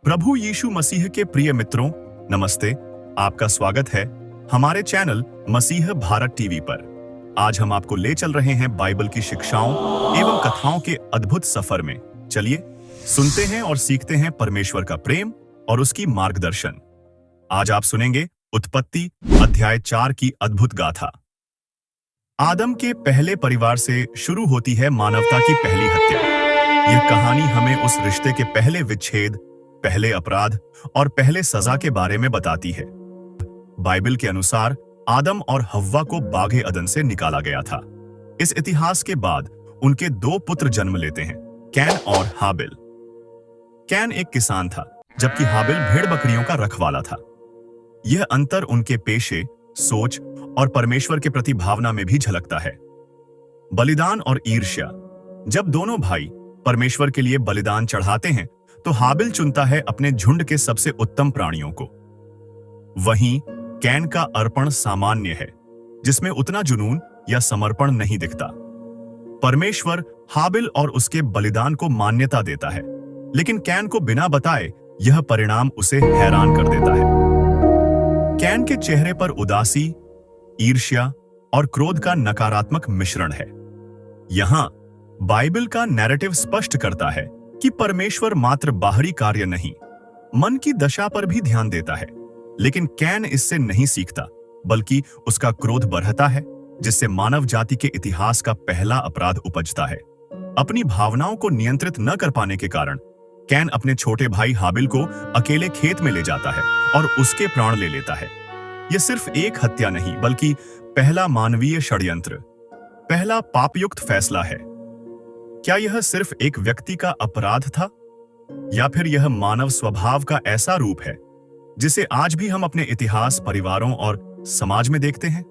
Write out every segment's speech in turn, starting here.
प्रभु यीशु मसीह के प्रिय मित्रों, नमस्ते। आपका स्वागत है हमारे चैनल मसीह भारत टीवी पर। आज हम आपको ले चल रहे हैं बाइबल की शिक्षाओं एवं कथाओं के अद्भुत सफर में। चलिए सुनते हैं और सीखते हैं परमेश्वर का प्रेम और उसकी मार्गदर्शन। आज आप सुनेंगे उत्पत्ति अध्याय 4 की अद्भुत गाथा। आदम के पहले परिवार से शुरू होती है मानवता की पहली हत्या। यह कहानी हमें उस रिश्ते के पहले विच्छेद, पहले अपराध और पहले सजा के बारे में बताती है। बाइबल के अनुसार आदम और हव्वा को बागे अदन से निकाला गया था। इस इतिहास के बाद उनके 2 पुत्र जन्म लेते हैं, कैन और हाबिल। कैन एक किसान था, जबकि हाबिल भेड़ बकरियों का रखवाला था। यह अंतर उनके पेशे, सोच और परमेश्वर के प्रति भावना में भी झलकता है। बलिदान और ईर्ष्या। जब दोनों भाई परमेश्वर के लिए बलिदान चढ़ाते हैं तो हाबिल चुनता है अपने झुंड के सबसे उत्तम प्राणियों को। वहीं कैन का अर्पण सामान्य है, जिसमें उतना जुनून या समर्पण नहीं दिखता। परमेश्वर हाबिल और उसके बलिदान को मान्यता देता है, लेकिन कैन को बिना बताए यह परिणाम उसे हैरान कर देता है। कैन के चेहरे पर उदासी, ईर्ष्या और क्रोध का नकारात्मक मिश्रण है। यहां बाइबल का नैरेटिव स्पष्ट करता है कि परमेश्वर मात्र बाहरी कार्य नहीं, मन की दशा पर भी ध्यान देता है। लेकिन कैन इससे नहीं सीखता, बल्कि उसका क्रोध बढ़ता है, जिससे मानव जाति के इतिहास का पहला अपराध उपजता है। अपनी भावनाओं को नियंत्रित न कर पाने के कारण कैन अपने छोटे भाई हाबिल को अकेले खेत में ले जाता है और उसके प्राण ले लेता है। यह सिर्फ एक हत्या नहीं, बल्कि पहला मानवीय षड्यंत्र, पहला पापयुक्त फैसला है। क्या यह सिर्फ एक व्यक्ति का अपराध था, या फिर यह मानव स्वभाव का ऐसा रूप है जिसे आज भी हम अपने इतिहास, परिवारों और समाज में देखते हैं?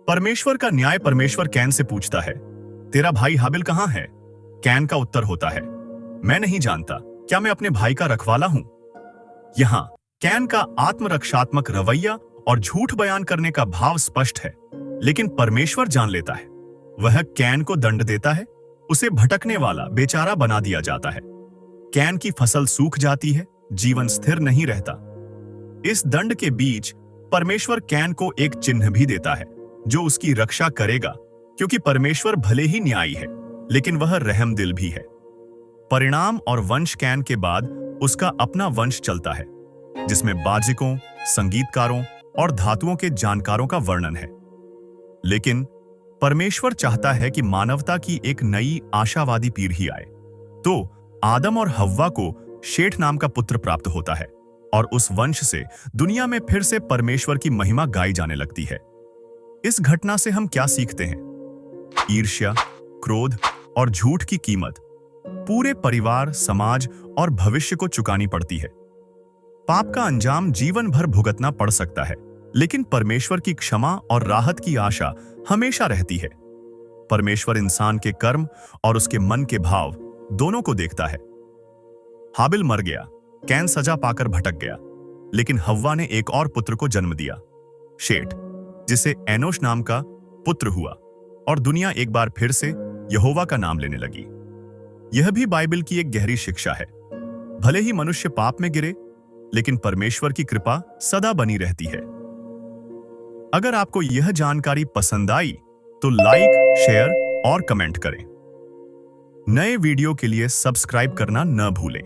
परमेश्वर का न्याय। परमेश्वर कैन से पूछता है, तेरा भाई हाबिल कहां है? कैन का उत्तर होता है, मैं नहीं जानता। क्या मैं अपने भाई का रखवाला हूं? यहां कैन का आत्मरक्षात्मक रवैया और झूठ बयान करने का भाव स्पष्ट है, लेकिन परमेश्वर जान लेता है। वह कैन को दंड देता है, उसे भटकने वाला, बेचारा बना दिया जाता है। कैन की फसल सूख जाती है, जीवन स्थिर नहीं रहता। इस दंड के बीच परमेश्वर कैन को एक चिन्ह भी देता है, जो उसकी रक्षा करेगा, क्योंकि परमेश्वर भले ही न्यायी है, लेकिन वह रहमदिल भी है। परिणाम और वंश। कैन के बाद उसका अपना वंश चलता है, जिसमें बाजिकों, संगीतकारों और धातुओं के जानकारों का वर्णन है। लेकिन परमेश्वर चाहता है कि मानवता की एक नई आशावादी पीढ़ी आए। तो आदम और हव्वा को शेठ नाम का पुत्र प्राप्त होता है, और उस वंश से दुनिया में फिर से परमेश्वर की महिमा गाई जाने लगती है। इस घटना से हम क्या सीखते हैं? ईर्ष्या, क्रोध और झूठ की कीमत पूरे परिवार, समाज और भविष्य को चुकानी पड़ती है। पाप का अंजाम जीवन भर भुगतना पड़ सकता है, लेकिन परमेश्वर की क्षमा और राहत की आशा हमेशा रहती है। परमेश्वर इंसान के कर्म और उसके मन के भाव दोनों को देखता है। हाबिल मर गया, कैन सजा पाकर भटक गया, लेकिन हव्वा ने एक और पुत्र को जन्म दिया, शेठ, जिसे एनोश नाम का पुत्र हुआ, और दुनिया एक बार फिर से यहोवा का नाम लेने लगी। यह भी बाइबल की एक गहरी शिक्षा है। भले ही मनुष्य पाप में गिरे, लेकिन परमेश्वर की कृपा सदा बनी रहती है। अगर आपको यह जानकारी पसंद आई तो लाइक, शेयर और कमेंट करें। नए वीडियो के लिए सब्सक्राइब करना न भूलें।